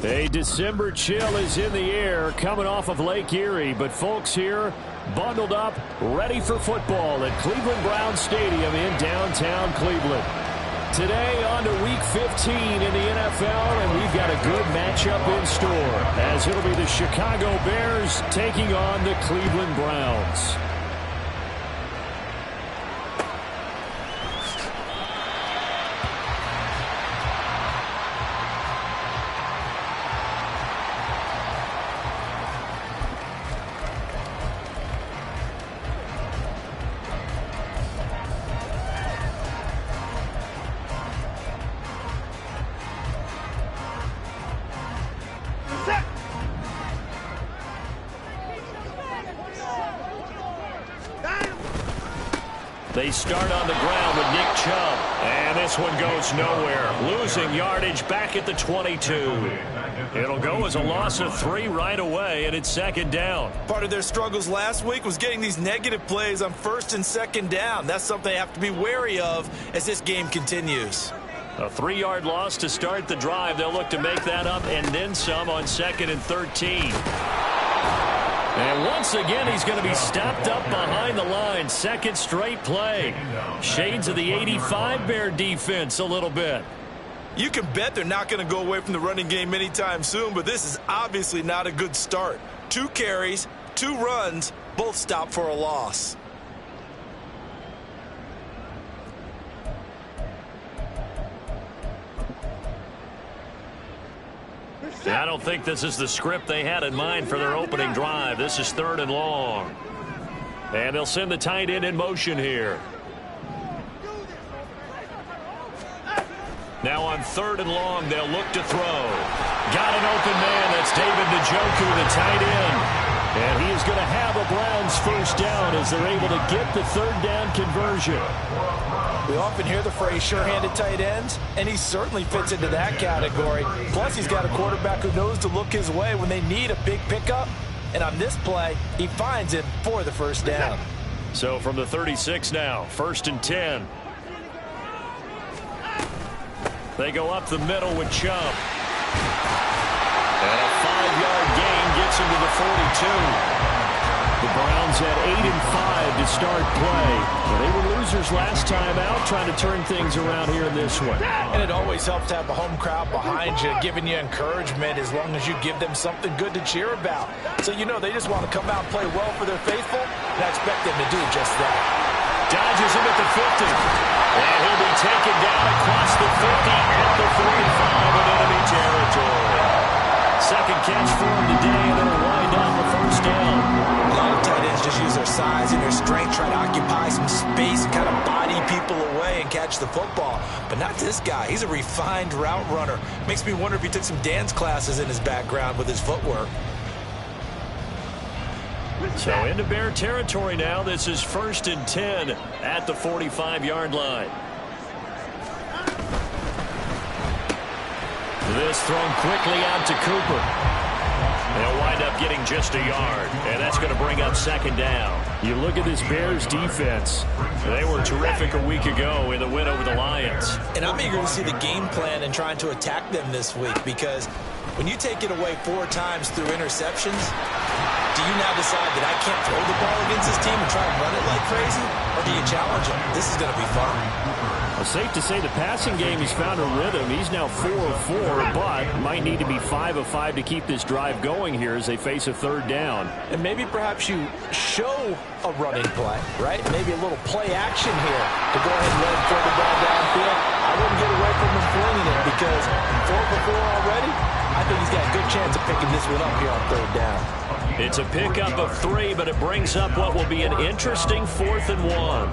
A December chill is in the air coming off of Lake Erie, but folks here bundled up, ready for football at Cleveland Browns Stadium in downtown Cleveland. Today on to Week 15 in the NFL, and we've got a good matchup in store, as it'll be the Chicago Bears taking on the Cleveland Browns. They start on the ground with Nick Chubb. And this one goes nowhere. Losing yardage back at the 22. It'll go as a loss of 3 right away, and it's second down. Part of their struggles last week was getting these negative plays on first and second down. That's something they have to be wary of as this game continues. A 3-yard loss to start the drive. They'll look to make that up and then some on 2nd and 13. And once again, he's going to be stopped up behind the line. Second straight play. Shades of the 85 Bear defense a little bit. You can bet they're not going to go away from the running game anytime soon, but this is obviously not a good start. 2 carries, 2 runs, both stopped for a loss. I don't think this is the script they had in mind for their opening drive. This is 3rd and long. And they'll send the tight end in motion here. Now on 3rd and long, they'll look to throw. Got an open man. That's David Njoku, the tight end. And he is going to have a Browns first down as they're able to get the 3rd down conversion. We often hear the phrase sure-handed tight ends, and he certainly fits into that category. Plus, he's got a quarterback who knows to look his way when they need a big pickup. And on this play, he finds it for the first down. So from the 36 now, 1st and 10. They go up the middle with Chubb. And a 5-yard gain gets him to the 42. The Browns had 8-5 to start play. Well, they were losers last time out, trying to turn things around here in this one. And it always helps to have a home crowd behind you, giving you encouragement as long as you give them something good to cheer about. So you know they just want to come out and play well for their faithful, and I expect them to do just that. Dodges him at the 50. And he'll be taken down across the 50 at the 45 in enemy territory. Second catch for him today, and it'll wind up the first down. A lot of tight ends just use their size and their strength, try to occupy some space and kind of body people away and catch the football. But not this guy. He's a refined route runner. Makes me wonder if he took some dance classes in his background with his footwork. So into Bear territory now. This is 1st and 10 at the 45-yard line. This thrown quickly out to Cooper. They'll wind up getting just a yard, and that's going to bring up 2nd down. You look at this Bears defense. They were terrific a week ago in the win over the Lions. And I'm eager to see the game plan and trying to attack them this week, because when you take it away 4 times through interceptions, do you now decide that I can't throw the ball against this team and try to run it like crazy? Or do you challenge them? This is going to be fun. Well, safe to say the passing game has found a rhythm. He's now 4 of 4, but might need to be 5 of 5 to keep this drive going here as they face a 3rd down. And maybe perhaps you show a running play, right? Maybe a little play action here to go ahead and let him throw the ball downfield. I wouldn't get away from him flinging it, because 4 for 4 already, I think he's got a good chance of picking this one up here on 3rd down. It's a pickup of 3, but it brings up what will be an interesting 4th and 1.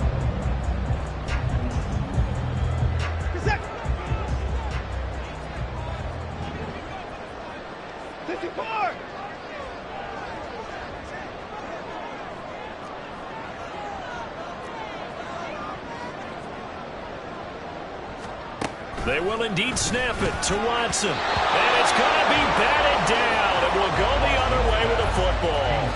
They will indeed snap it to Watson. And it's going to be batted down. It will go the other way with the football.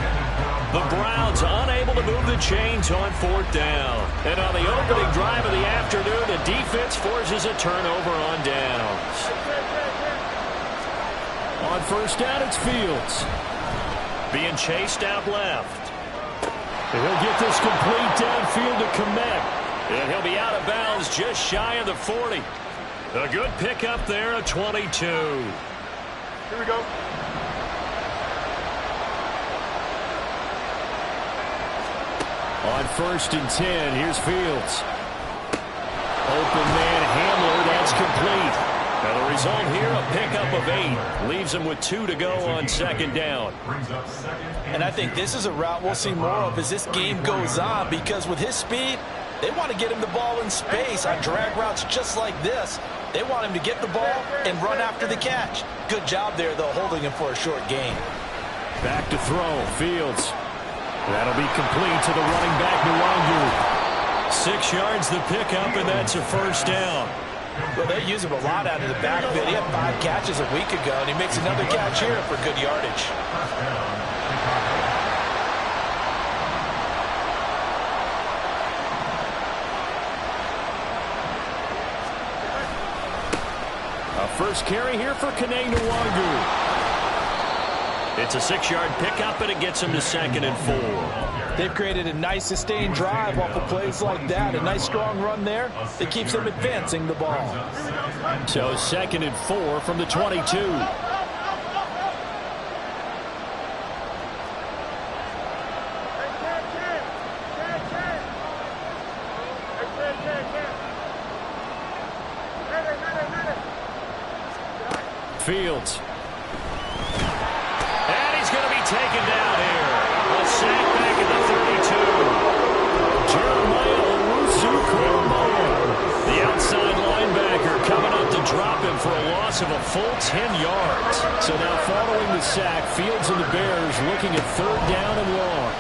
The Browns unable to move the chains on 4th down. And on the opening drive of the afternoon, the defense forces a turnover on downs. On 1st down, it's Fields. Being chased out left. And he'll get this complete downfield to Kmet. And he'll be out of bounds just shy of the 40. A good pickup there at 22. Here we go. On 1st and 10, here's Fields. Open man Hamler, that's complete. Now the result here, a pickup of 8. Leaves him with 2 to go on 2nd down. And I think this is a route we'll see more of as this game goes on, because with his speed, they want to get him the ball in space on drag routes just like this. They want him to get the ball and run after the catch. Good job there, though, holding him for a short gain. Back to throw, Fields. That'll be complete to the running back, Nwangu. 6 yards the pickup, and that's a 1st down. Well, they use him a lot out of the backfield. He had 5 catches a week ago, and he makes another catch here for good yardage. First carry here for Kene Nwangu. It's a 6-yard pickup, and it gets him to 2nd and 4. They've created a nice sustained drive off of plays like that. A nice strong run there that keeps them advancing the ball. So 2nd and 4 from the 22. Fields. And he's going to be taken down here. A sack back at the 32. Jeremiah Owusu-Koramoah, the outside linebacker, coming up to drop him for a loss of a full 10 yards. So now following the sack, Fields and the Bears looking at 3rd down and long.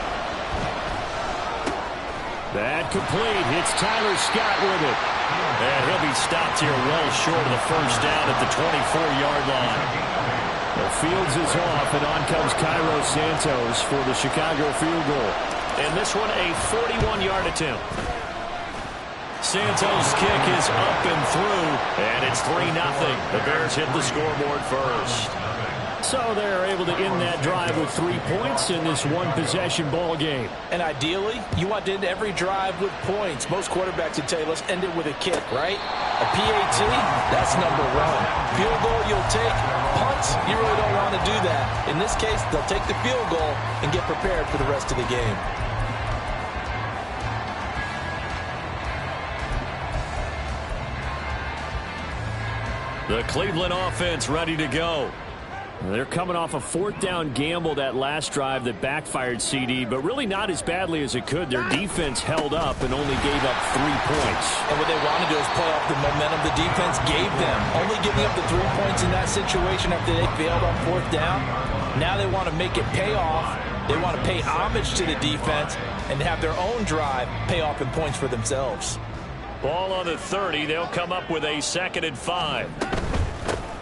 That complete. It's Tyler Scott with it. And he'll be stopped here well short of the 1st down at the 24-yard line. Well, Fields is off, and on comes Cairo Santos for the Chicago field goal. And this one a 41-yard attempt. Santos' kick is up and through, and it's 3-0. The Bears hit the scoreboard first. So they're able to end that drive with 3 points in this one-possession ball game. And ideally, you want to end every drive with points. Most quarterbacks would tell you, let's end it with a kick, right? A PAT, that's number one. Field goal you'll take. Punts, you really don't want to do that. In this case, they'll take the field goal and get prepared for the rest of the game. The Cleveland offense ready to go. They're coming off a fourth down gamble that last drive that backfired, CD, but really not as badly as it could. Their defense held up and only gave up 3 points. And what they want to do is play off the momentum the defense gave them. Only giving up the 3 points in that situation after they failed on fourth down. Now they want to make it pay off. They want to pay homage to the defense and have their own drive pay off in points for themselves. Ball on the 30. They'll come up with a 2nd and 5.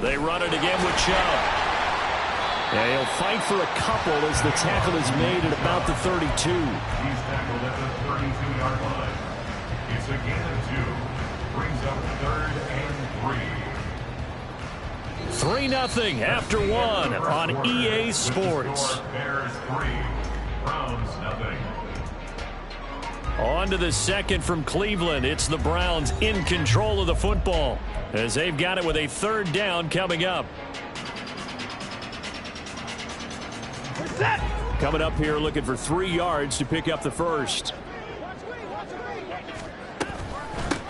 They run it again with Chubb. And he'll fight for a couple as the tackle is made at about the 32. He's tackled at the 32-yard line. It's a gain of 2. Brings up 3rd and 3. 3-0 after 1 on EA Sports. Bears 3. Browns 0. On to the second from Cleveland. It's the Browns in control of the football as they've got it with a 3rd down coming up. Coming up here looking for 3 yards to pick up the first.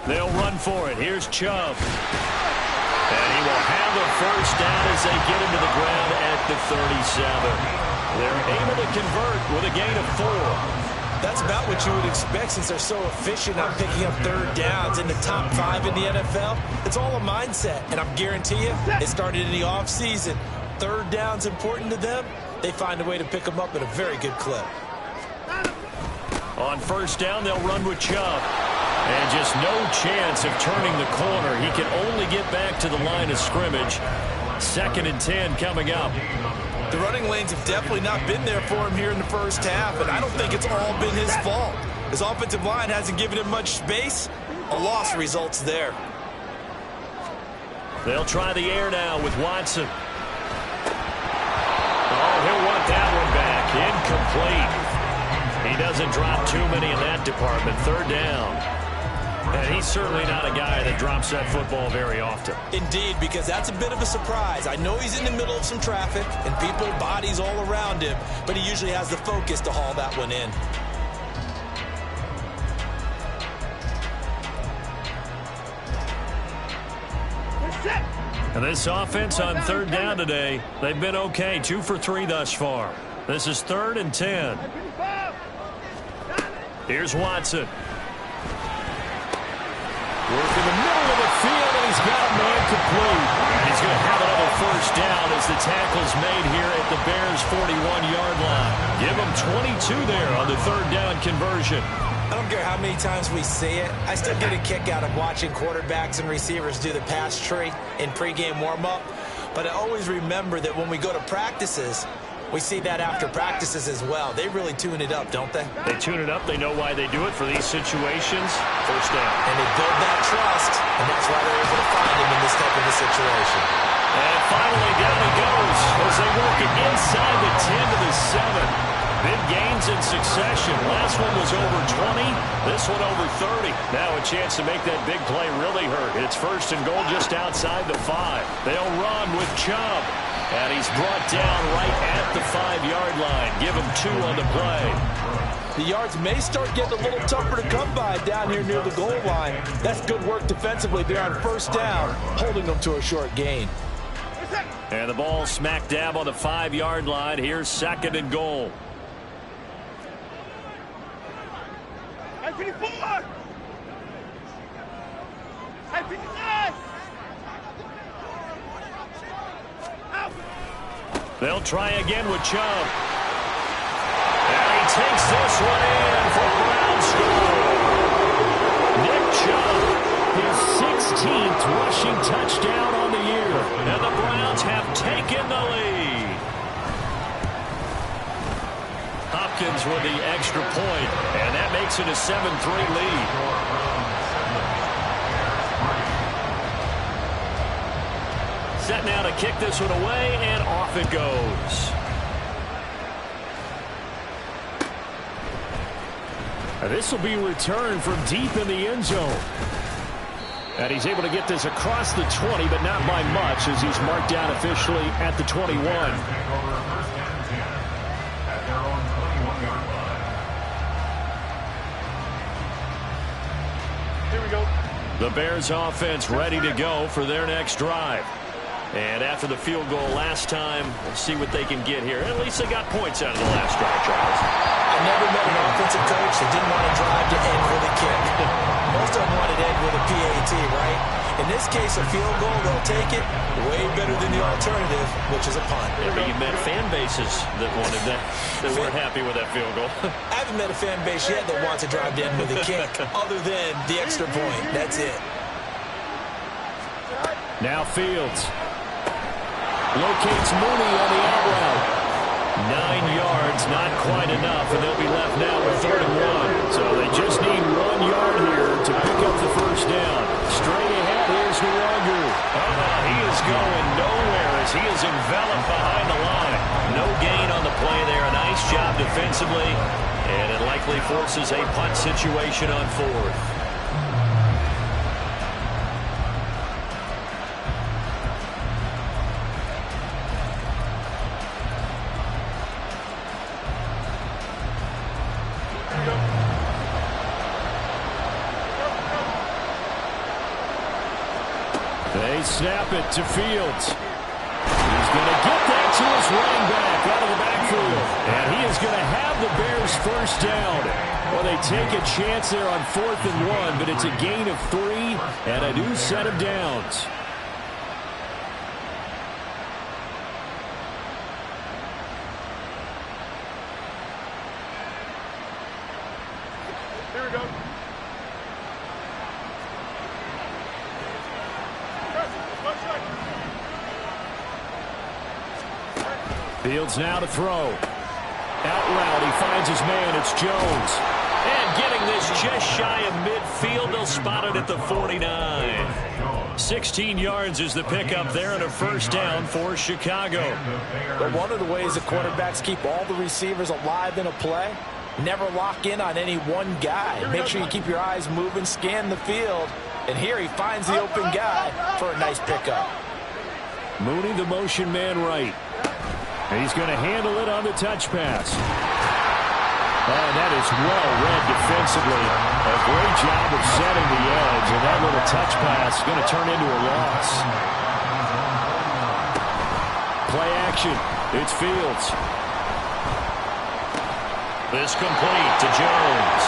They'll run for it. Here's Chubb. And he will have the first down as they get him to the ground at the 37. They're able to convert with a gain of 4. That's about what you would expect since they're so efficient on picking up 3rd downs in the top 5 in the NFL. It's all a mindset, and I'm guarantee you it started in the offseason. 3rd down's important to them. They find a way to pick them up at a very good clip. On 1st down, they'll run with Chubb. And just no chance of turning the corner. He can only get back to the line of scrimmage. 2nd and 10 coming up. The running lanes have definitely not been there for him here in the first half, and I don't think it's all been his fault. His offensive line hasn't given him much space. A loss results there. They'll try the air now with Watson. Oh, he'll want that one back. Incomplete. He doesn't drop too many in that department. 3rd down. And he's certainly not a guy that drops that football very often. Indeed, because that's a bit of a surprise. I know he's in the middle of some traffic and people, bodies all around him, but he usually has the focus to haul that one in. And this offense on 3rd down today, they've been okay. 2 for 3 thus far. This is 3rd and 10. Here's Watson. Work in the middle of the field, and he's got a man complete. And he's going to have another first down as the tackle's made here at the Bears' 41-yard line. Give him 22 there on the 3rd down conversion. I don't care how many times we see it. I still get a kick out of watching quarterbacks and receivers do the pass tree in pregame warm-up. But I always remember that when we go to practices, we see that after practices as well. They really tune it up, don't they? They tune it up. They know why they do it for these situations. First down. And they build that trust, and that's why they're able to find him in this type of a situation. And finally, down he goes as they work it inside the 10 to the 7. Big gains in succession. Last one was over 20. This one over 30. Now a chance to make that big play really hurt. It's 1st and goal just outside the 5. They'll run with Chubb. And he's brought down right at the 5-yard line. Give him 2 on the play. The yards may start getting a little tougher to come by down here near the goal line. That's good work defensively there on 1st down, holding them to a short gain. And the ball smack dab on the 5-yard line. Here's 2nd and goal. They'll try again with Chubb. And he takes this one in for Brown score. Nick Chubb, his 16th rushing touchdown on the year. And the Browns have taken the lead. Hopkins with the extra point, and that makes it a 7-3 lead. set now to kick this one away, and off it goes. This will be returned from deep in the end zone. And he's able to get this across the 20, but not by much, as he's marked down officially at the 21. Here we go. The Bears offense ready to go for their next drive. And after the field goal last time, we'll see what they can get here. At least they got points out of the last drive, Charles. I never met an offensive coach that didn't want to drive to end with a kick. Most of them wanted to end with a PAT, right? In this case, a field goal, they'll take it. Way better than the alternative, which is a punt. Yeah, but you met fan bases that wanted that weren't happy with that field goal. I haven't met a fan base yet that wants to drive to end with a kick, other than the extra point. That's it. Now Fields locates Mooney on the out route. 9 yards, not quite enough, and they'll be left now with 3rd and 1. So they just need 1 yard here to pick up the first down. Straight ahead, here's Nwogu. He is going nowhere as he is enveloped behind the line. No gain on the play there. A nice job defensively, and it likely forces a punt situation on 4th. They snap it to Fields. He's going to get that to his running back out of the backfield. And he is going to have the Bears first down. Well, they take a chance there on 4th and 1, but it's a gain of 3 and a new set of downs. Here we go. Fields now to throw. Out route, he finds his man. It's Jones. And getting this just shy of midfield. They'll spot it at the 49. 16 yards is the pickup there and a first down for Chicago. But one of the ways the quarterbacks keep all the receivers alive in a play, never lock in on any one guy. Make sure you keep your eyes moving, scan the field. And here he finds the open guy for a nice pickup. Mooney, the motion man right. He's going to handle it on the touch pass. And that is well read defensively. A great job of setting the edge, and that little touch pass is going to turn into a loss. Play action. It's Fields. This complete to Jones.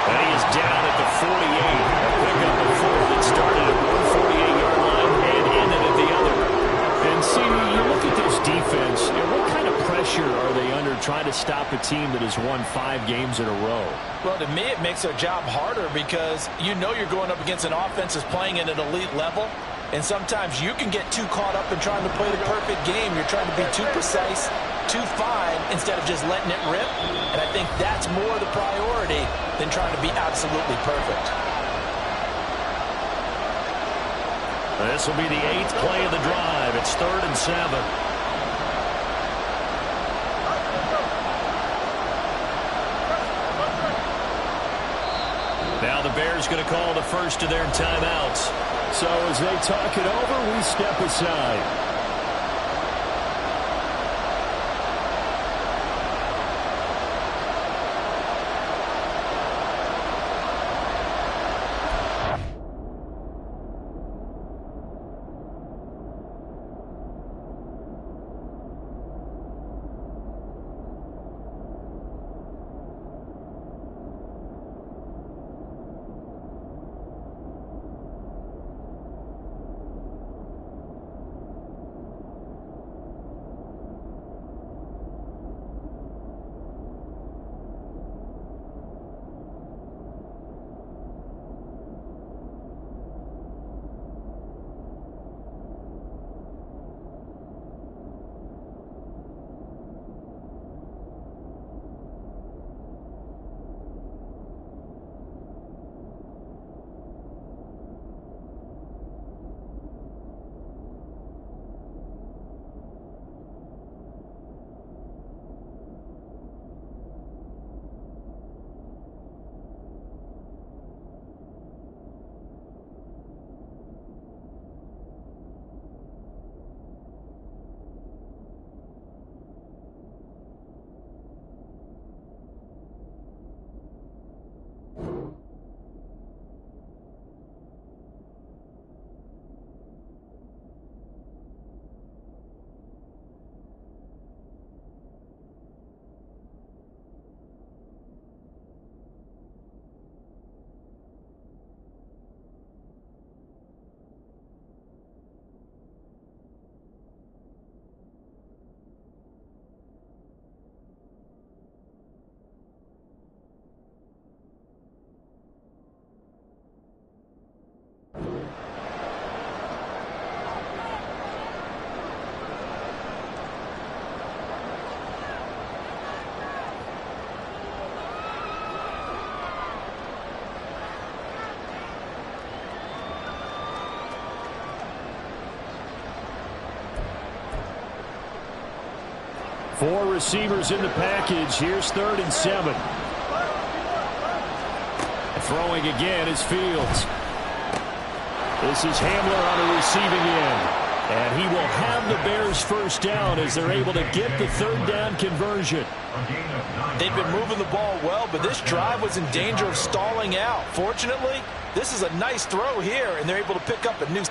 And he is down at the 48. A pickup of 4 that started at 148-yard line and ended at the other. And see, you look at this defense, what kind of pressure are they under trying to stop a team that has won 5 games in a row? Well, to me, it makes their job harder because you know you're going up against an offense that's playing at an elite level. And sometimes you can get too caught up in trying to play the perfect game. You're trying to be too precise, too fine, instead of just letting it rip. And I think that's more the priority than trying to be absolutely perfect. This will be the 8th play of the drive. It's 3rd and 7. Now the Bears going to call the first of their timeouts. So as they talk it over, we step aside. 4 receivers in the package. Here's 3rd and 7. Throwing again is Fields. This is Hamler on the receiving end. And he will have the Bears first down as they're able to get the 3rd down conversion. They've been moving the ball well, but this drive was in danger of stalling out. Fortunately, this is a nice throw here, and they're able to pick up a new...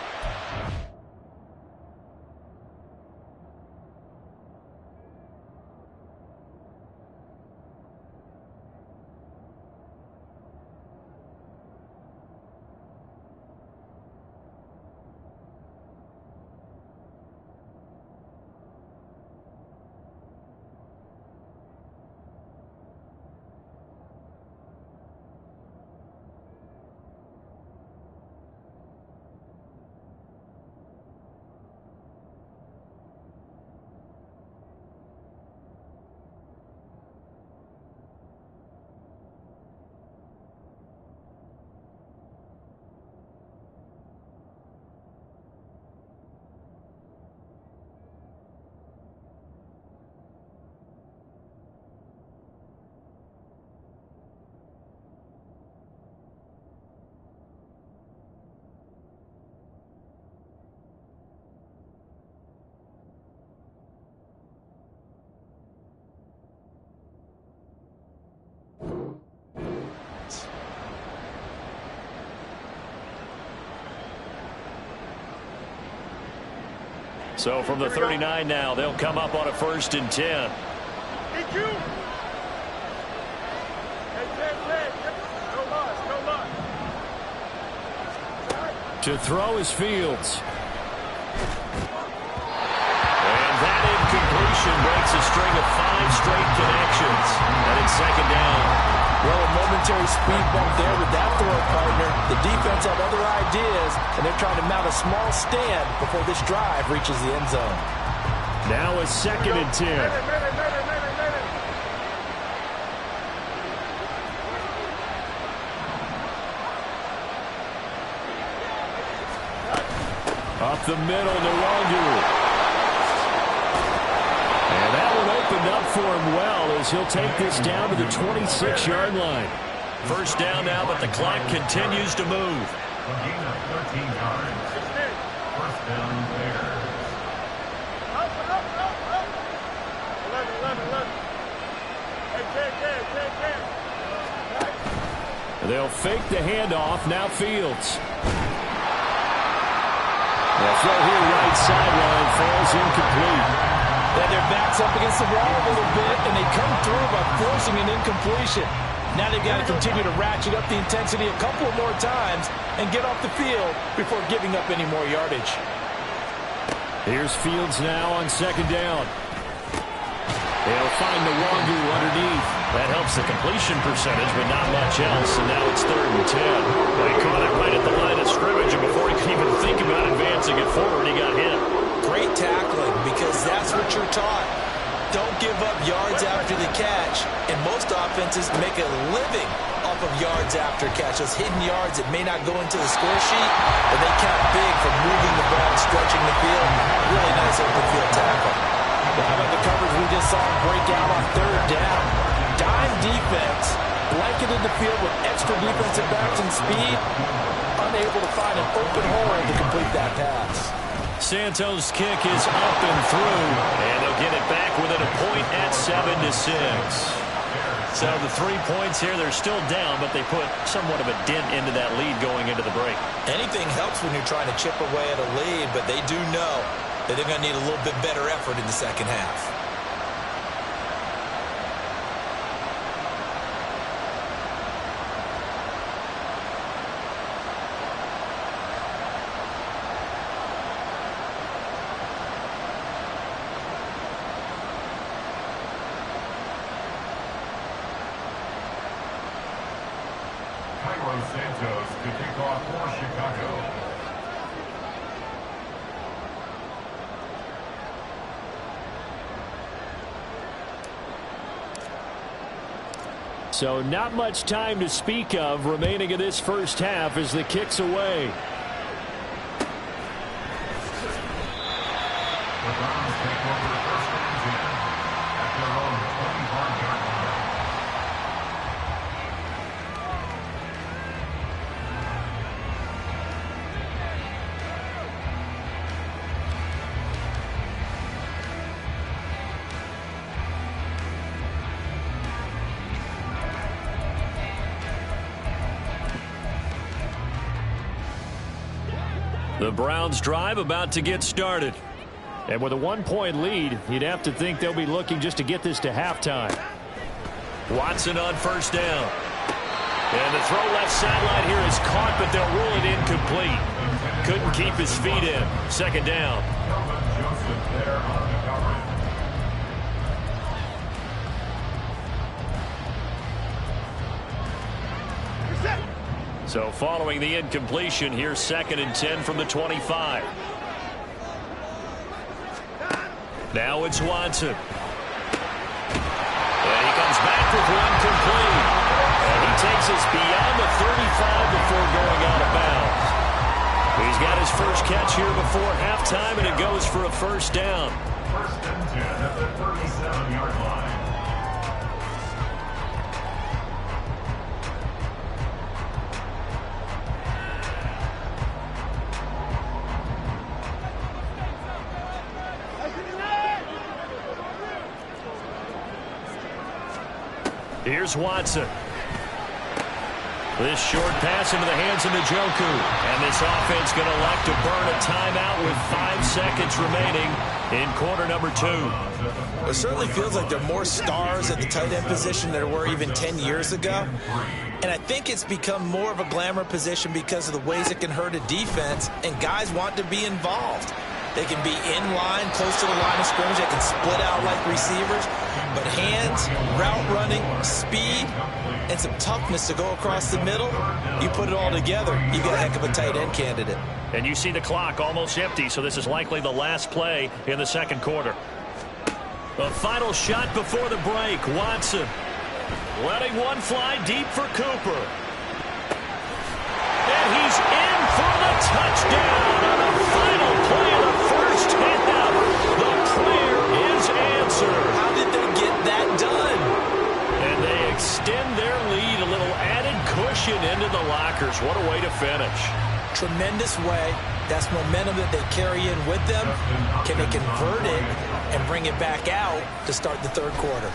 So from the 39 now, they'll come up on a 1st and 10. To throw is Fields. And that incompletion breaks a string of 5 straight connections. And it's 2nd down. Well, a momentary speed bump there with that throw, partner. The defense had other ideas, and they're trying to mount a small stand before this drive reaches the end zone. Now a 2nd and 10. Up the middle, Nwangu. And that one opened up for him well as he'll take this down to the 26-yard line. 1st down now, but the clock continues to move. A gain of 13 yards. 1st down Bears. They'll fake the handoff. Now Fields. The throw here right sideline falls incomplete. Then their backs up against the wall a little bit, and they come through by forcing an incompletion. Now they've got to continue to ratchet up the intensity a couple more times and get off the field before giving up any more yardage. Here's Fields now on 2nd down. They'll find Nwangu underneath. That helps the completion percentage, but not much else, and now it's 3rd and 10. They caught it right at the line of scrimmage, and before he could even think about advancing it forward, he got hit. Great tackling, because that's what you're taught. Don't give up yards after the catch, and most offenses make a living off of yards after catch. Those hidden yards that may not go into the score sheet, but they count big for moving the ball and stretching the field. Really nice open field tackle. Well, how about the coverage we just saw him break out on 3rd down? Dime defense, blanketed the field with extra defensive backs and speed, unable to find an open hole to complete that pass. Santos' kick is up and through, and they'll get it back within a point at 7-6. So the 3 points here, they're still down, but they put somewhat of a dent into that lead going into the break. Anything helps when you're trying to chip away at a lead, but they do know that they're going to need a little bit better effort in the 2nd half. Santos to kick off for Chicago. So not much time to speak of remaining in this 1st half as the kick's away. The Browns take over 1st and 10 at The Browns drive about to get started. And with a 1-point lead, you'd have to think they'll be looking just to get this to halftime. Watson on first down. And the throw left sideline here is caught, but they'll rule it incomplete. Couldn't keep his feet in. Second down. So following the incompletion, here's 2nd and 10 from the 25. Now it's Watson. And he comes back with one complete. And he takes us beyond the 35 before going out of bounds. He's got his first catch here before halftime, and it goes for a first down. 1st and 10 at the 37-yard line. Here's Watson. This short pass into the hands of Njoku. And this offense going to elect to burn a timeout with 5 seconds remaining in quarter number 2. It certainly feels like there are more stars at the tight end position than there were even 10 years ago. And I think it's become more of a glamour position because of the ways it can hurt a defense, and guys want to be involved. They can be in line, close to the line of scrimmage. They can split out like receivers. But hands, route running, speed, and some toughness to go across the middle, you put it all together, you got a heck of a tight end candidate. And you see the clock almost empty, so this is likely the last play in the second quarter. The final shot before the break. Watson letting one fly deep for Cooper. And he's in for the touchdown on the final play of the first half. The prayer is answered. How did they get that done? And they extend their lead, a little added cushion into the lockers. What a way to finish. Tremendous way. That's momentum that they carry in with them. Can they convert it and bring it back out to start the third quarter?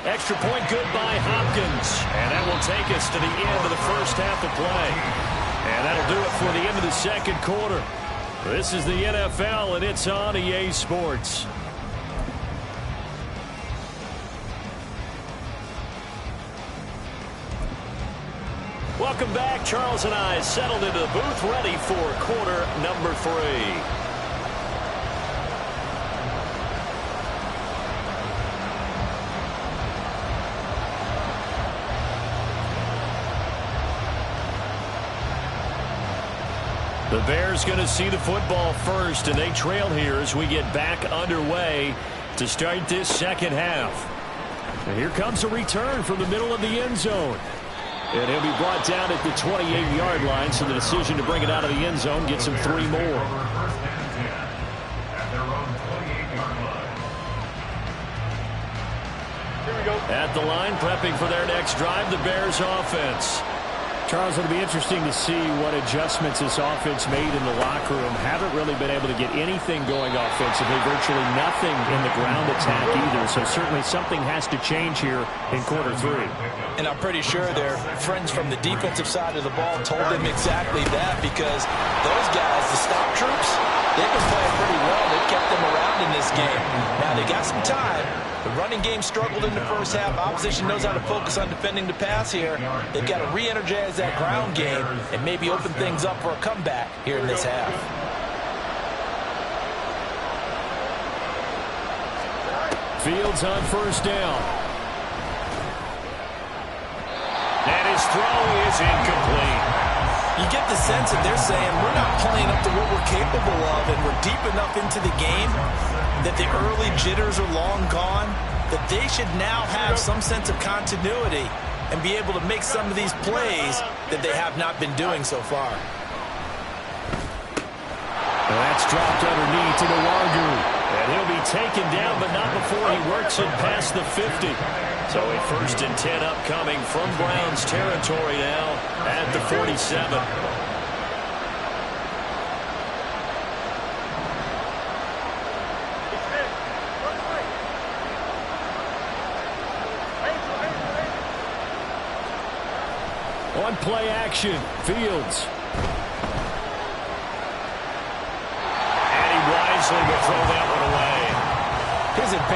Extra point good by Hopkins. And that will take us to the end of the first half of play. And that'll do it for the end of the second quarter. This is the NFL, and it's on EA Sports. Welcome back. Charles and I settled into the booth, ready for quarter number 3. The Bears going to see the football first, and they trail here as we get back underway to start this second half. And here comes a return from the middle of the end zone. And he'll be brought down at the 28-yard line, so the decision to bring it out of the end zone gets him 3 more. At the line, prepping for their next drive, the Bears offense. Charles, it'll be interesting to see what adjustments this offense made in the locker room. Haven't really been able to get anything going offensively, virtually nothing in the ground attack either. So certainly something has to change here in quarter 3. And I'm pretty sure their friends from the defensive side of the ball told them exactly that, because those guys, the stop troops, they've been playing pretty well. They've kept them around in this game. Now they got some time. The running game struggled in the first half. Opposition knows how to focus on defending the pass here. They've got to re-energize that ground game and maybe open things up for a comeback here in this half. Fields on first down. And his throw is incomplete. You get the sense that they're saying we're not playing up to what we're capable of, and we're deep enough into the game that the early jitters are long gone, that they should now have some sense of continuity and be able to make some of these plays that they have not been doing so far. That's dropped underneath to Njoku. And he'll be taken down, but not before he works it past the 50. So a 1st and 10 upcoming from Browns territory now at the 47. On play action, Fields.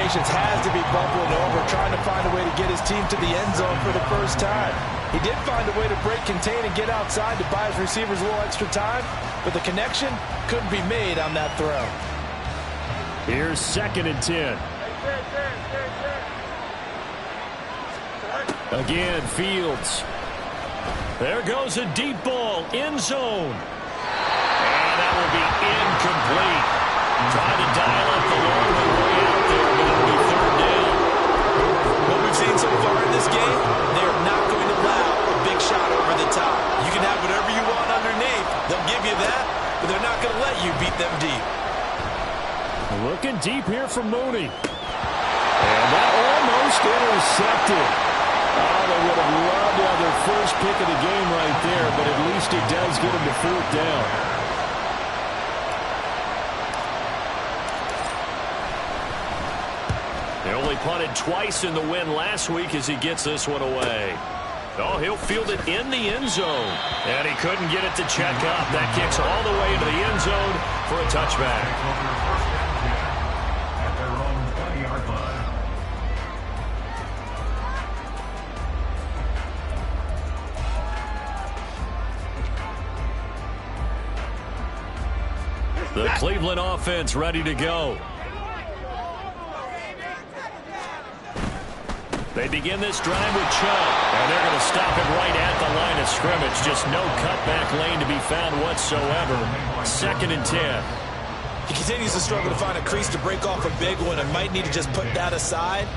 patience has to be bubbling over, trying to find a way to get his team to the end zone for the first time. He did find a way to break, contain, and get outside to buy his receivers a little extra time, but the connection couldn't be made on that throw. Here's 2nd and 10. Again, Fields. There goes a deep ball, end zone. And that will be incomplete. Trying to dial up the long way out there, but it'll be 3rd down. What we've seen so far in this game, they're not going to allow a big shot over the top. You can have whatever you want underneath. They'll give you that, but they're not going to let you beat them deep. Looking deep here from Mooney. And that almost intercepted. Oh, they would have loved to have their first pick of the game right there, but at least it does get them to 4th down. They only punted twice in the win last week as he gets this one away. Oh, he'll field it in the end zone. And he couldn't get it to check up. That kicks all the way into the end zone for a touchback. At their own 20-yard line. The Cleveland offense ready to go. They begin this drive with Chubb, and they're going to stop him right at the line of scrimmage. Just no cutback lane to be found whatsoever. 2nd and 10. He continues to struggle to find a crease to break off a big one and might need to just put that aside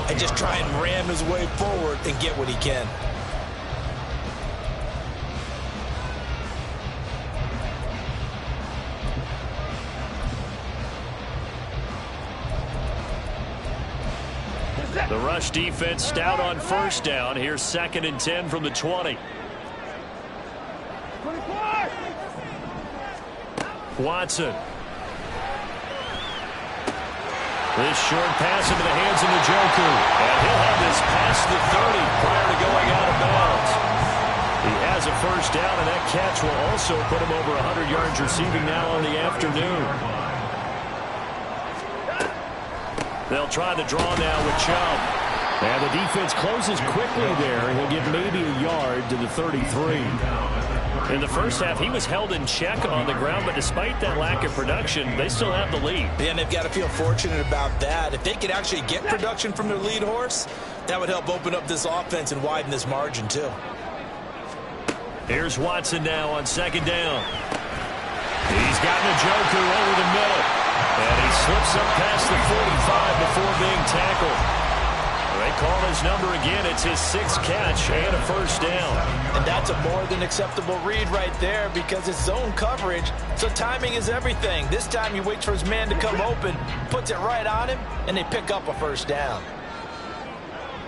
and just try and ram his way forward and get what he can. The rush defense stout on 1st down. Here's 2nd and 10 from the 20. Watson. This short pass into the hands of Njoku. And he'll have this past the 30 prior to going out of bounds. He has a 1st down, and that catch will also put him over 100 yards receiving now on the afternoon. They'll try the draw now with Chubb. And the defense closes quickly there. He'll get maybe a yard to the 33. In the first half, he was held in check on the ground, but despite that lack of production, they still have the lead. Yeah, and they've got to feel fortunate about that. If they could actually get production from their lead horse, that would help open up this offense and widen this margin, too. Here's Watson now on 2nd down. He's got Njoku over the middle. And he slips up past the 45 before being tackled. They call his number again. It's his 6th catch and a 1st down. And that's a more than acceptable read right there because it's zone coverage, so timing is everything. This time he waits for his man to come open, puts it right on him, and they pick up a 1st down.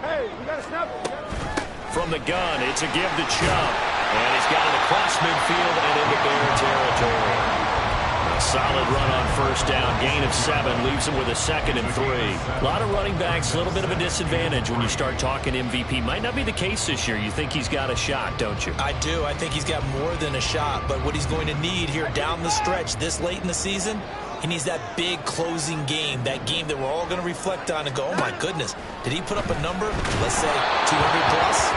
Hey, we got to snap it. From the gun, it's a give to Chubb. And he's got it across midfield and into Bear territory. A solid run on 1st down. Gain of 7 leaves him with a 2nd and 3. A lot of running backs, a little bit of a disadvantage when you start talking MVP. Might not be the case this year. You think he's got a shot, don't you? I do. I think he's got more than a shot. But what he's going to need here down the stretch this late in the season, he needs that big closing game, that game that we're all going to reflect on and go, oh, my goodness, did he put up a number, let's say, 200 plus?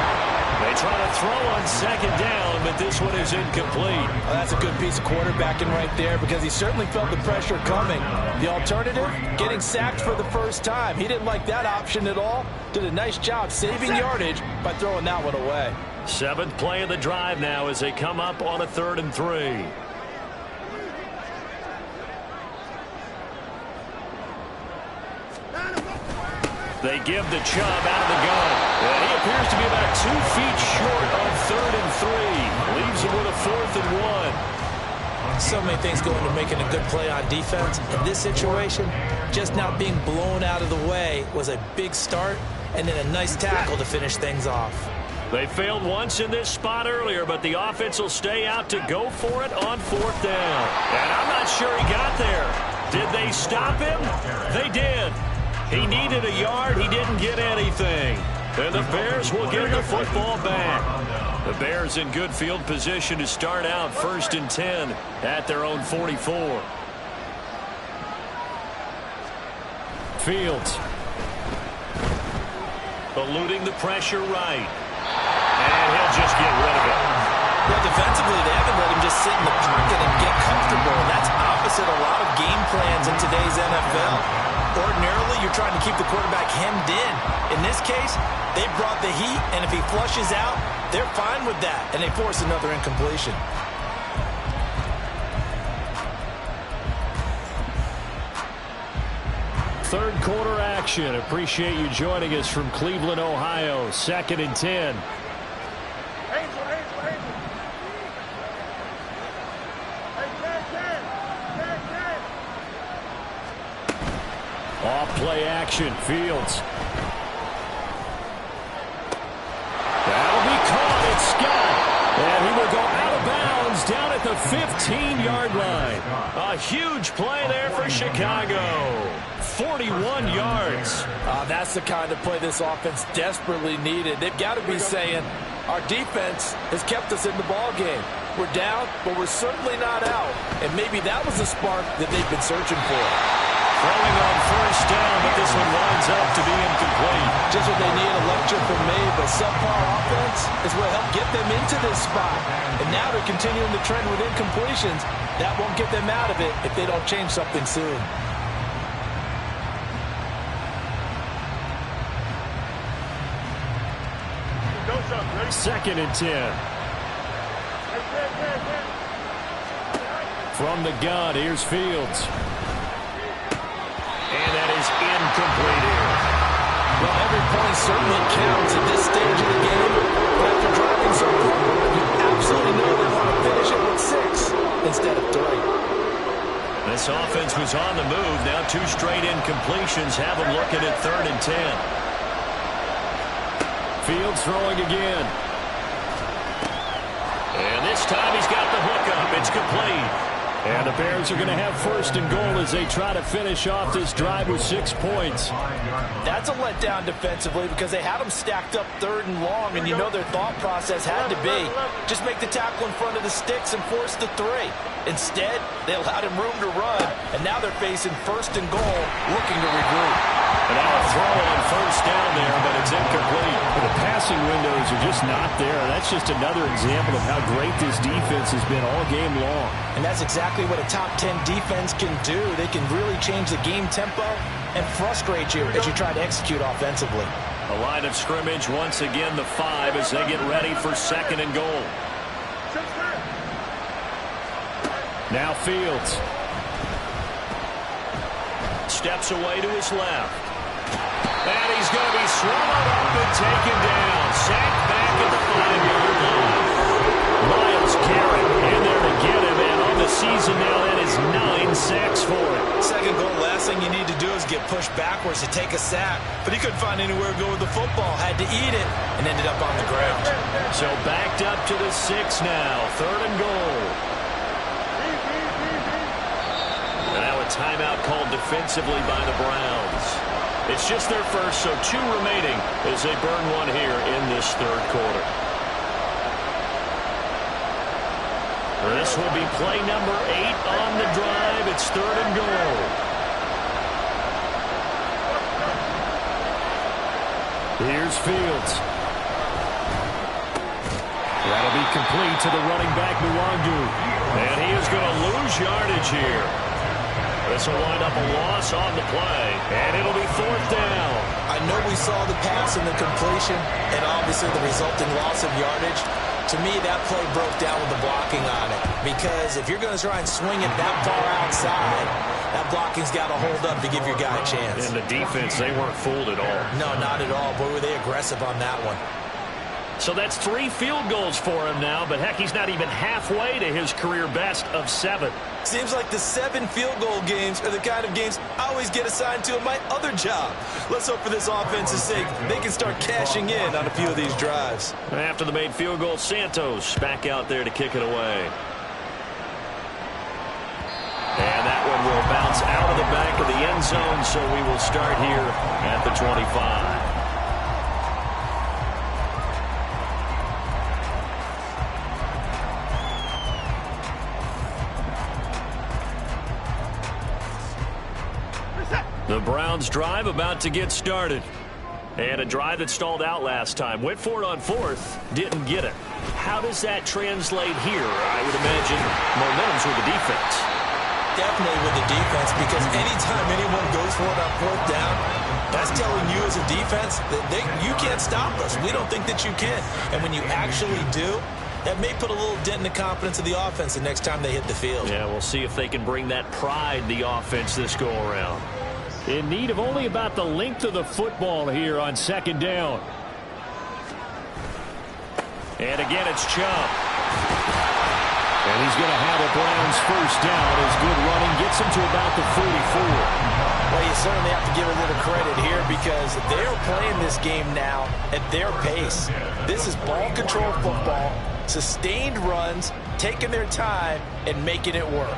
They try to throw on 2nd down, but this one is incomplete. Well, that's a good piece of quarterbacking right there because he certainly felt the pressure coming. The alternative, getting sacked for the first time. He didn't like that option at all. Did a nice job saving yardage by throwing that one away. 7th play of the drive now as they come up on a 3rd and 3. They give the Chubb out of the gun. And he appears to be about 2 feet short on 3rd and 3. Leaves him with a 4th and 1. So many things go into making a good play on defense. In this situation, just not being blown out of the way was a big start, and then a nice tackle to finish things off. They failed once in this spot earlier, but the offense will stay out to go for it on 4th down. And I'm not sure he got there. Did they stop him? They did. He needed a yard. He didn't get anything. And the Bears will get the football back. The Bears in good field position to start out 1st and 10 at their own 44. Fields. Eluding the pressure right. And he'll just get rid of it. Well, defensively, they haven't let him just sit in the pocket and get comfortable. And that's opposite a lot of game plans in today's NFL. Ordinarily, you're trying to keep the quarterback hemmed in. In this case, they brought the heat, and if he flushes out, they're fine with that, and they force another incompletion. Third quarter action. Appreciate you joining us from Cleveland, Ohio. 2nd and 10. Off play action. Fields. That'll be caught. It's Scott. And he will go out of bounds down at the 15-yard line. A huge play there for Chicago. 41 yards. That's the kind of play this offense desperately needed. They've got to be saying, our defense has kept us in the ball game. We're down, but we're certainly not out. And maybe that was the spark that they've been searching for. Throwing on first down, but this one winds up to be incomplete. Just what they need, a lecture from me, but subpar offense is what helped get them into this spot. And now they're continuing the trend with incompletions. That won't get them out of it if they don't change something soon. Second and 10. From the gun, here's Fields. And that is incomplete here. Well, every point certainly counts at this stage of the game. But after driving so far, you absolutely know they want to finish it with 6 instead of 3. This offense was on the move. Now 2 straight incompletions have them looking at 3rd and 10. Fields throwing again. And this time he's got the hookup. It's complete. And the Bears are going to have 1st and goal as they try to finish off this drive with 6 points. That's a letdown defensively because they had them stacked up 3rd and long, and you know their thought process had to be just make the tackle in front of the sticks and force the 3. Instead, they allowed him room to run, and now they're facing 1st and goal, looking to regroup. And now a throw on first down there, but it's incomplete. The passing windows are just not there. That's just another example of how great this defense has been all game long. And that's exactly what a top 10 defense can do. They can really change the game tempo and frustrate you as you try to execute offensively. A line of scrimmage, once again the 5 as they get ready for 2nd and goal. Now Fields. Steps away to his left. And he's going to be swallowed up and taken down. Sacked back at the 5-yard line. Myles Garrett in there to get him. And on the season now, that is 9 sacks for him. 2nd goal, last thing you need to do is get pushed backwards to take a sack. But he couldn't find anywhere to go with the football. Had to eat it and ended up on the ground. So backed up to the 6 now. 3rd and goal. And now a timeout called defensively by the Browns. It's just their first, so 2 remaining as they burn one here in this 3rd quarter. This will be play number 8 on the drive. It's 3rd and goal. Here's Fields. That'll be complete to the running back, Muwangu. And he is going to lose yardage here. This will wind up a loss on the play, and it'll be 4th down. I know we saw the pass and the completion, and obviously the resulting loss of yardage. To me, that play broke down with the blocking on it. Because if you're going to try and swing it that far outside, that blocking's got to hold up to give your guy a chance. And the defense, they weren't fooled at all. No, not at all. Boy, were they aggressive on that one. So that's 3 field goals for him now, but heck, he's not even halfway to his career best of 7. Seems like the 7 field goal games are the kind of games I always get assigned to in my other job. Let's hope for this offense's sake they can start cashing in on a few of these drives. After the made field goal, Santos back out there to kick it away. And that one will bounce out of the back of the end zone, so we will start here at the 25. The The Browns drive about to get started. And a drive that stalled out last time. Went for it on fourth, didn't get it. How does that translate here? I would imagine momentum's with the defense. Definitely with the defense, because anytime anyone goes for it on fourth down, that's telling you as a defense that you can't stop us. We don't think that you can. And when you actually do, that may put a little dent in the confidence of the offense the next time they hit the field. Yeah, we'll see if they can bring that pride, the offense, this go-around. In need of only about the length of the football here on second down. And again, it's Chubb. And he's going to have a Browns first down as good running gets him to about the 44. Well, you certainly have to give a little credit here because they're playing this game now at their pace. This is ball control football, sustained runs, taking their time, and making it work.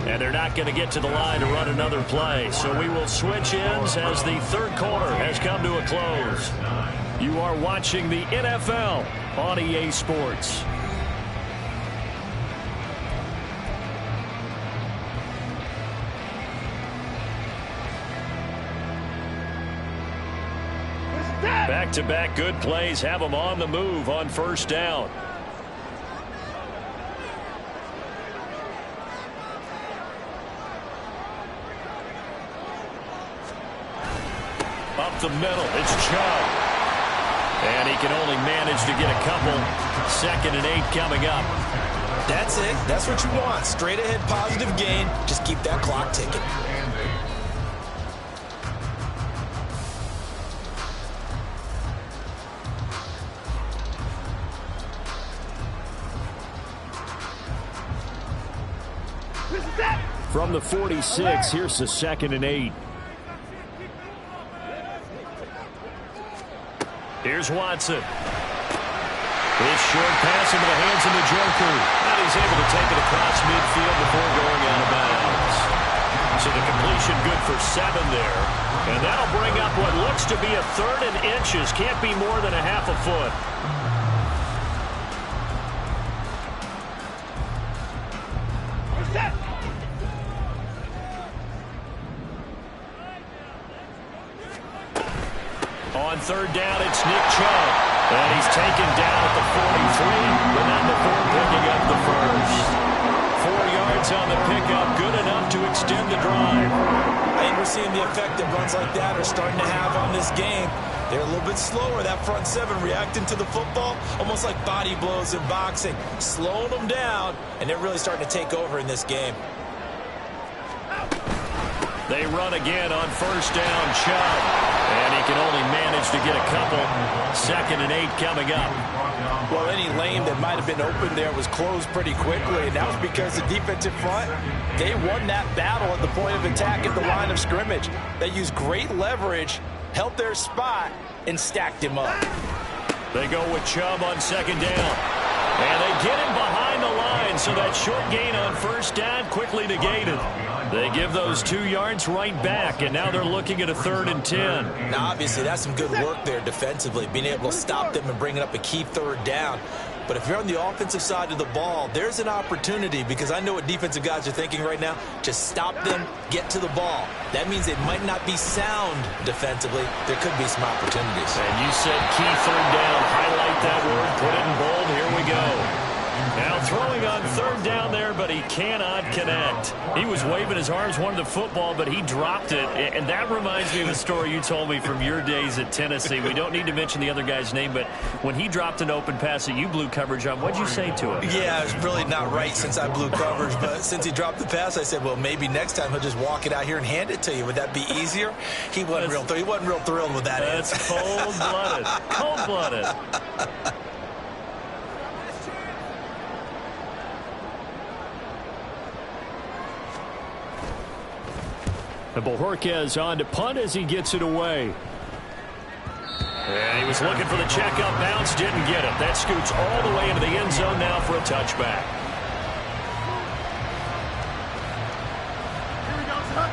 And they're not going to get to the line to run another play. So we will switch ends as the third quarter has come to a close. You are watching the NFL on EA Sports. Back-to-back good plays have them on the move on first down. Up the middle, it's Chubb. And he can only manage to get a couple. 2nd and 8 coming up. That's it. That's what you want. Straight ahead positive gain. Just keep that clock ticking. From the 46, here's the 2nd and 8. Here's Watson. This short pass into the hands of the Joker. And he's able to take it across midfield before going out of bounds. So the completion good for 7 there. And that'll bring up what looks to be a 3rd and inches. Can't be more than a half a foot. On 3rd down, it's Nick Chubb. And he's taken down at the 43, but not before picking up the first. 4 yards on the pickup, good enough to extend the drive. I think we're seeing the effect that runs like that are starting to have on this game. They're a little bit slower, that front 7 reacting to the football, almost like body blows in boxing, slowing them down, and they're really starting to take over in this game. They run again on first down, Chubb. And he can only manage to get a couple. 2nd and 8 coming up. Well, any lane that might have been open there was closed pretty quickly, and that was because the defensive front, they won that battle at the point of attack at the line of scrimmage. They used great leverage, held their spot, and stacked him up. They go with Chubb on 2nd down. And they get him behind the line, so that short gain on first down quickly negated. They give those 2 yards right back, and now they're looking at a 3rd and 10. Now, obviously, that's some good work there defensively, being able to stop them and bringing up a key 3rd down. But if you're on the offensive side of the ball, there's an opportunity, because I know what defensive guys are thinking right now. Just stop them, get to the ball. That means they might not be sound defensively. There could be some opportunities. And you said key 3rd down. Highlight that word, put it in bold. Here we go. Now throwing on 3rd down there, but he cannot connect. He was waving his arms, wanted the football, but he dropped it. And that reminds me of a story you told me from your days at Tennessee. We don't need to mention the other guy's name, but when he dropped an open pass that you blew coverage on, what'd you say to him? Yeah, it's really not right since I blew coverage, but since he dropped the pass, I said, well, maybe next time he'll just walk it out here and hand it to you. Would that be easier? He wasn't real thrilled with that. That's cold-blooded. Cold-blooded. And Bojorquez on to punt as he gets it away. And he was looking for the checkup bounce, didn't get it. That scoots all the way into the end zone now for a touchback.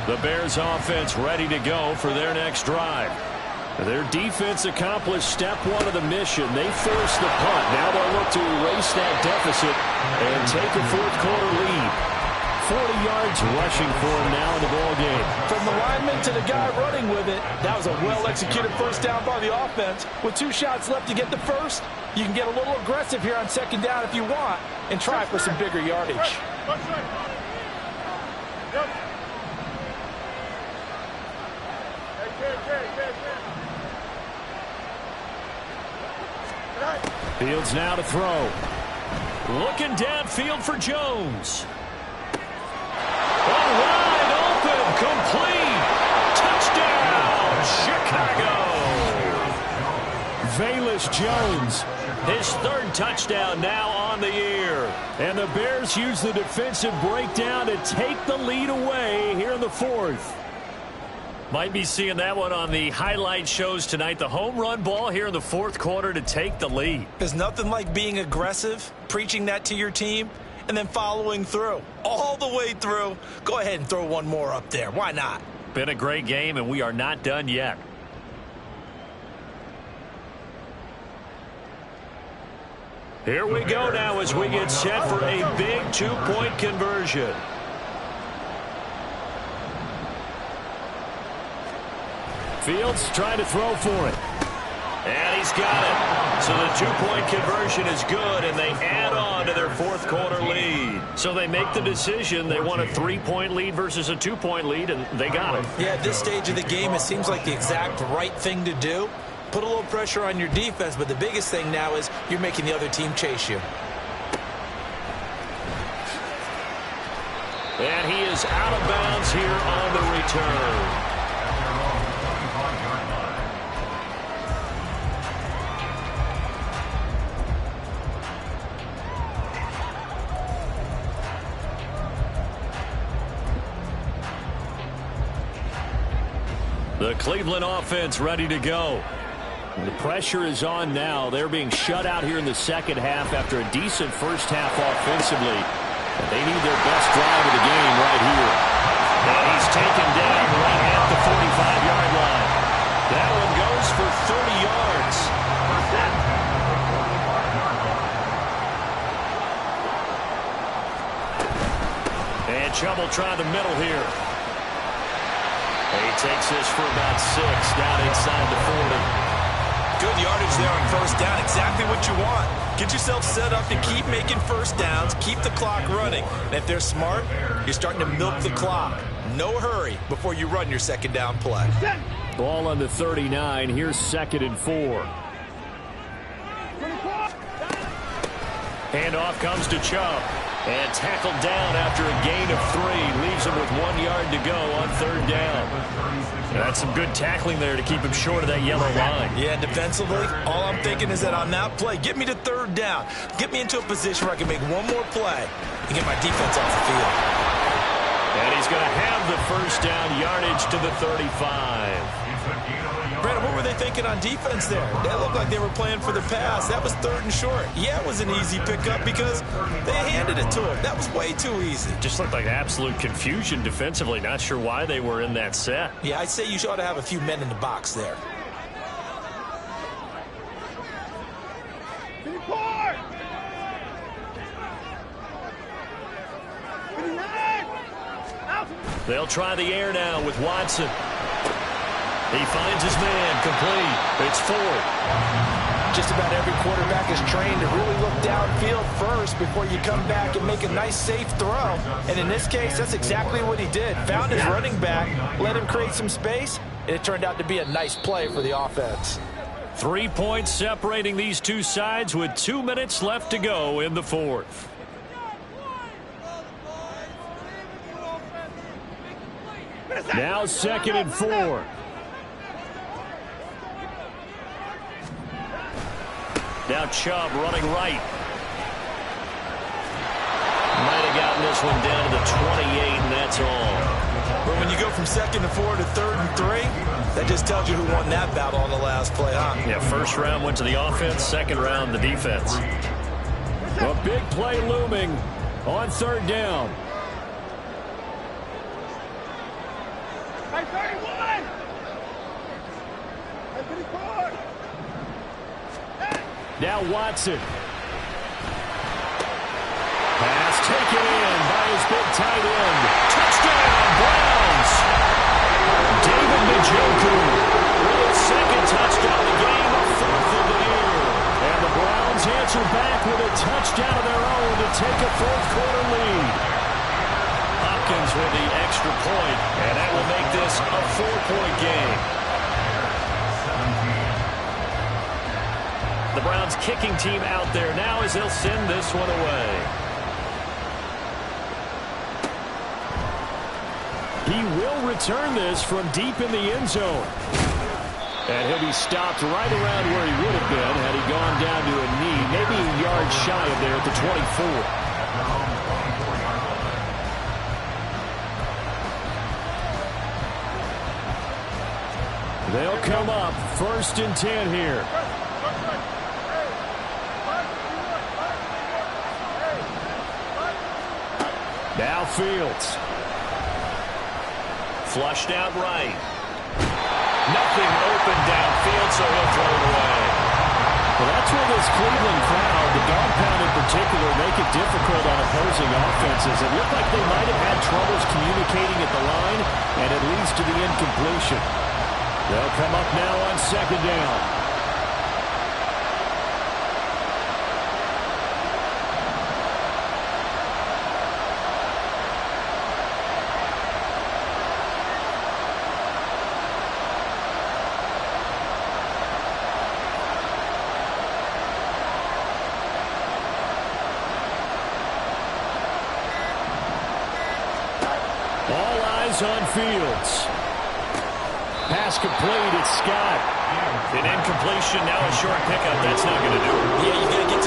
The Bears offense ready to go for their next drive. Their defense accomplished step one of the mission. They forced the punt. Now they'll look to erase that deficit and take a fourth quarter lead. 40 yards rushing for him now in the ball game. From the lineman to the guy running with it, that was a well-executed first down by the offense. With 2 shots left to get the first, you can get a little aggressive here on second down if you want and try for some bigger yardage. Fields now to throw. Looking downfield for Jones. Wide open, complete. Touchdown, Chicago. Velus Jones, his 3rd touchdown now on the year. And the Bears use the defensive breakdown to take the lead away here in the 4th. Might be seeing that one on the highlight shows tonight. The home run ball here in the 4th quarter to take the lead. There's nothing like being aggressive, preaching that to your team, and then following through. All the way through. Go ahead and throw one more up there. Why not? Been a great game, and we are not done yet. Here we go now as we get set for a big 2-point conversion. Fields trying to throw for it. And he's got it. So the 2-point conversion is good, and they add on to their 4th quarter lead. So they make the decision. They want a 3-point lead versus a 2-point lead, and they got it. Yeah, at this stage of the game, it seems like the exact right thing to do. Put a little pressure on your defense, but the biggest thing now is you're making the other team chase you. And he is out of bounds here on the return. The Cleveland offense ready to go. The pressure is on now. They're being shut out here in the second half after a decent first half offensively. And they need their best drive of the game right here. And he's taken down right at the 45-yard line. That one goes for 30 yards. And Chubb will try the middle here. He takes this for about 6 down inside the 40. Good yardage there on first down. Exactly what you want. Get yourself set up to keep making first downs, keep the clock running. And if they're smart, you're starting to milk the clock. No hurry before you run your second down play. Ball on the 39. Here's 2nd and 4. Handoff comes to Chubb. And tackled down after a gain of 3. Leaves him with 1 yard to go on 3rd down. That's some good tackling there to keep him short of that yellow line. Yeah, defensively, all I'm thinking is that on that play, get me to 3rd down. Get me into a position where I can make one more play and get my defense off the field. And he's going to have the first down yardage to the 35. Brandon, what were they thinking on defense there? That looked like they were playing for the pass. That was 3rd and short. Yeah, it was an easy pickup because they handed it to him. That was way too easy. Just looked like absolute confusion defensively. Not sure why they were in that set. Yeah, I'd say you ought to have a few men in the box there. They'll try the air now with Watson. He finds his man, complete. It's 4. Just about every quarterback is trained to really look downfield first before you come back and make a nice, safe throw. And in this case, that's exactly what he did. Found his running back, let him create some space, and it turned out to be a nice play for the offense. 3 points separating these two sides with 2 minutes left to go in the 4th. Now 2nd and 4. Now Chubb running right. Might have gotten this one down to the 28, and that's all. But when you go from 2nd and 4 to 3rd and 3, that just tells you who won that battle on the last play, huh? Yeah, first round went to the offense, second round the defense. A big play looming on 3rd down. Hey, 31! Now Watson. Pass taken in by his big tight end. Touchdown, Browns! David Njoku with his second touchdown of the game, a fourth of the year. And the Browns answer back with a touchdown of their own to take a fourth-quarter lead. Hopkins with the extra point, and that will make this a 4-point game. The Browns kicking team out there now as they'll send this one away. He will return this from deep in the end zone. And he'll be stopped right around where he would have been had he gone down to a knee, maybe a yard shy of there at the 24. They'll come up 1st and 10 here. Now Fields. Flushed out right. Nothing open downfield, so he'll throw it away. Well, that's where this Cleveland crowd, the dog pound in particular, make it difficult on opposing offenses. It looked like they might have had troubles communicating at the line, and it leads to the incompletion. They'll come up now on 2nd down. On Fields. Pass complete. It's Scott. An incompletion. Now a short pickup. That's not going to do it. Yeah, you got to get